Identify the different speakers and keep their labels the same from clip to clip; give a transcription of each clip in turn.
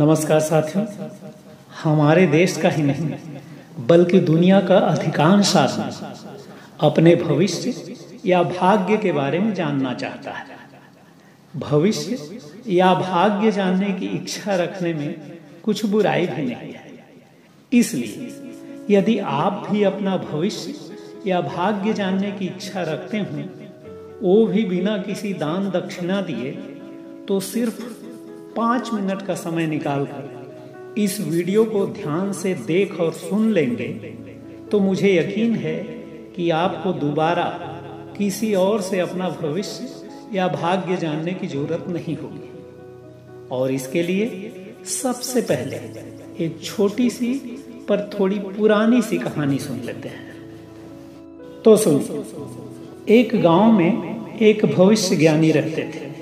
Speaker 1: नमस्कार साथियों। हमारे देश का ही नहीं बल्कि दुनिया का अधिकांश आदमी अपने भविष्य या भाग्य के बारे में जानना चाहता है। भविष्य या भाग्य जानने की इच्छा रखने में कुछ बुराई भी नहीं है। इसलिए यदि आप भी अपना भविष्य या भाग्य जानने की इच्छा रखते हो, वो भी बिना किसी दान दक्षिणा दिए, तो सिर्फ 5 मिनट का समय निकालकर इस वीडियो को ध्यान से देख और सुन लेंगे तो मुझे यकीन है कि आपको दोबारा किसी और से अपना भविष्य या भाग्य जानने की जरूरत नहीं होगी। और इसके लिए सबसे पहले एक छोटी सी पर थोड़ी पुरानी सी कहानी सुन लेते हैं। तो सुनिए, एक गांव में एक भविष्य ज्ञानी रहते थे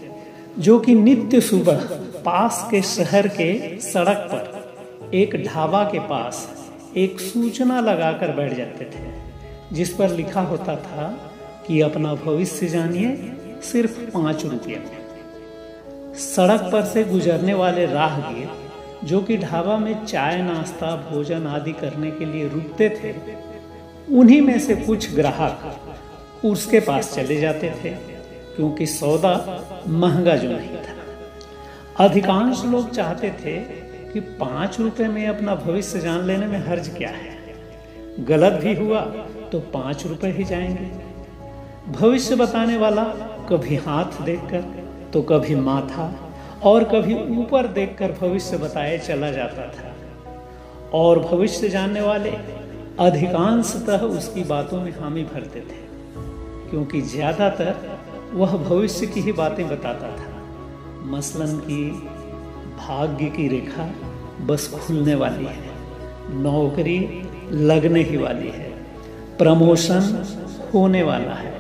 Speaker 1: जो कि नित्य सुबह पास के शहर के सड़क पर एक ढाबा के पास एक सूचना लगाकर बैठ जाते थे, जिस पर लिखा होता था कि अपना भविष्य जानिए सिर्फ 5 रुपये में। सड़क पर से गुजरने वाले राहगीर जो कि ढाबा में चाय नाश्ता भोजन आदि करने के लिए रुकते थे, उन्हीं में से कुछ ग्राहक उसके पास चले जाते थे, क्योंकि सौदा महंगा जो नहीं था। अधिकांश लोग चाहते थे कि 5 रुपए में अपना भविष्य जान लेने में हर्ज क्या है। गलत भी हुआ तो 5 रुपए ही जाएंगे। भविष्य बताने वाला कभी हाथ देखकर तो कभी माथा और कभी ऊपर देखकर भविष्य बताए चला जाता था, और भविष्य जानने वाले अधिकांशतः उसकी बातों में हामी भरते थे, क्योंकि ज्यादातर वह भविष्य की ही बातें बताता था। मसलन की भाग्य की रेखा बस खुलने वाली है, नौकरी लगने ही वाली है, प्रमोशन होने वाला है,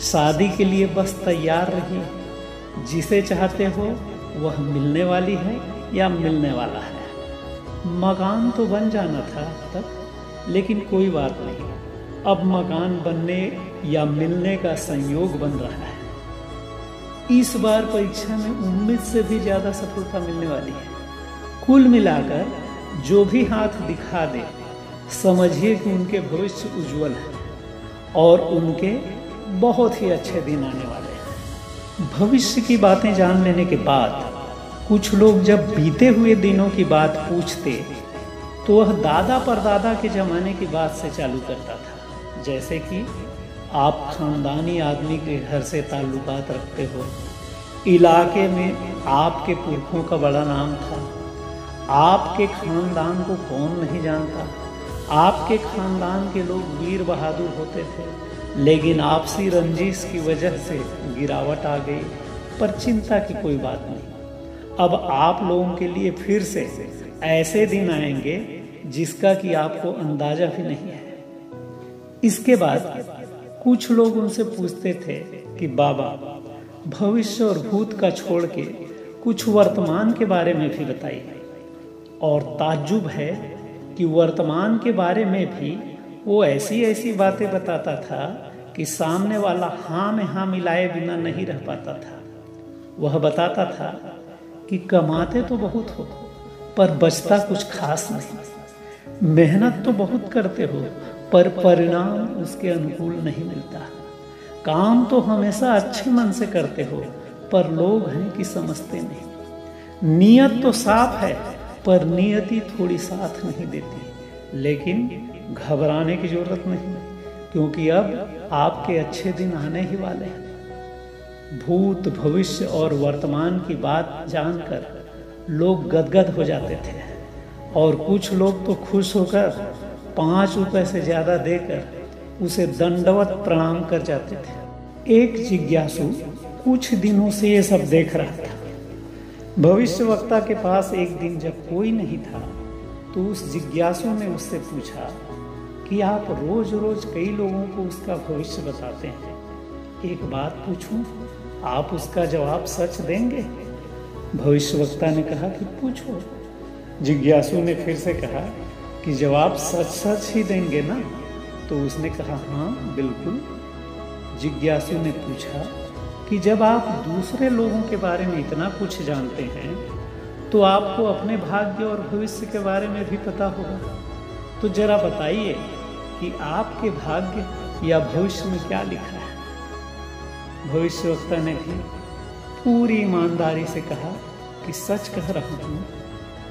Speaker 1: शादी के लिए बस तैयार रहिए, जिसे चाहते हो वह मिलने वाली है या मिलने वाला है। मकान तो बन जाना था तब, लेकिन कोई बात नहीं, अब मकान बनने या मिलने का संयोग बन रहा है। इस बार परीक्षा में उम्मीद से भी ज्यादा सफलता मिलने वाली है। कुल मिलाकर जो भी हाथ दिखा दे, समझिए कि उनके भविष्य उज्जवल है और उनके बहुत ही अच्छे दिन आने वाले हैं। भविष्य की बातें जान लेने के बाद कुछ लोग जब बीते हुए दिनों की बात पूछते तो वह दादा परदादा के जमाने की बात से चालू करता था। जैसे कि आप खानदानी आदमी के घर से ताल्लुकात रखते हो, इलाके में आपके पुरखों का बड़ा नाम था, आपके खानदान को कौन नहीं जानता, आपके खानदान के लोग वीर बहादुर होते थे, लेकिन आपसी रंजिश की वजह से गिरावट आ गई, पर चिंता की कोई बात नहीं। अब आप लोगों के लिए फिर से ऐसे दिन आएंगे जिसका कि आपको अंदाजा भी नहीं है। इसके बाद कुछ लोग उनसे पूछते थे कि बाबा, भविष्य और भूत का छोड़ के कुछ वर्तमान के बारे में भी बताइए। और ताज्जुब है कि वर्तमान के बारे में भी वो ऐसी ऐसी बातें बताता था कि सामने वाला हाँ में हाँ मिलाए बिना नहीं रह पाता था। वह बताता था कि कमाते तो बहुत हो पर बचता कुछ खास नहीं, मेहनत तो बहुत करते हो पर परिणाम उसके अनुकूल नहीं मिलता, काम तो हमेशा अच्छे मन से करते हो पर लोग हैं कि समझते नहीं, नियत तो साफ है पर नियति थोड़ी साथ नहीं देती। लेकिन घबराने की जरूरत नहीं, क्योंकि अब आपके अच्छे दिन आने ही वाले हैं। भूत भविष्य और वर्तमान की बात जानकर लोग गदगद हो जाते थे, और कुछ लोग तो खुश होकर 5 रुपए से ज्यादा देकर उसे दंडवत प्रणाम कर जाते थे। एक जिज्ञासु कुछ दिनों से ये सब देख रहा था। भविष्यवक्ता के पास एक दिन जब कोई नहीं था तो उस जिज्ञासु ने उससे पूछा कि आप रोज रोज कई लोगों को उसका भविष्य बताते हैं, एक बात पूछूं, आप उसका जवाब सच देंगे? भविष्यवक्ता ने कहा कि पूछो। जिज्ञासु ने फिर से कहा कि जवाब सच सच ही देंगे ना? तो उसने कहा हाँ बिल्कुल। जिज्ञासु ने पूछा कि जब आप दूसरे लोगों के बारे में इतना कुछ जानते हैं तो आपको अपने भाग्य और भविष्य के बारे में भी पता होगा। तो जरा बताइए कि आपके भाग्य या भविष्य में क्या लिखा है। भविष्यवक्ता ने भी पूरी ईमानदारी से कहा कि सच कह रहा हूं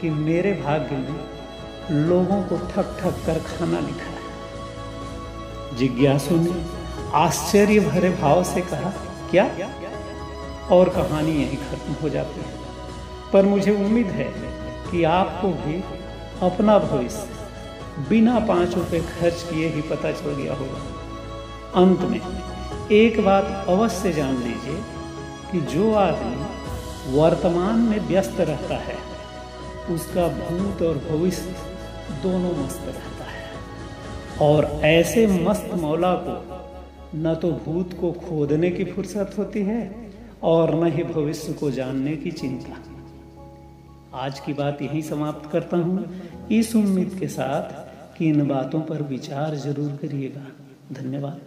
Speaker 1: कि मेरे भाग्य में लोगों को ठग ठग कर खाना लिखा है। जिज्ञासु ने आश्चर्य भरे भाव से कहा, क्या? और कहानी यहीं खत्म हो जाती है। पर मुझे उम्मीद है कि आपको भी अपना भविष्य बिना 5 रुपए खर्च किए ही पता चल गया होगा। अंत में एक बात अवश्य जान लीजिए कि जो आदमी वर्तमान में व्यस्त रहता है उसका भूत और भविष्य दोनों मस्त रहता है। और ऐसे मस्त मौला को न तो भूत को खोदने की फुर्सत होती है और न ही भविष्य को जानने की चिंता। आज की बात यहीं समाप्त करता हूँ, इस उम्मीद के साथ कि इन बातों पर विचार जरूर करिएगा। धन्यवाद।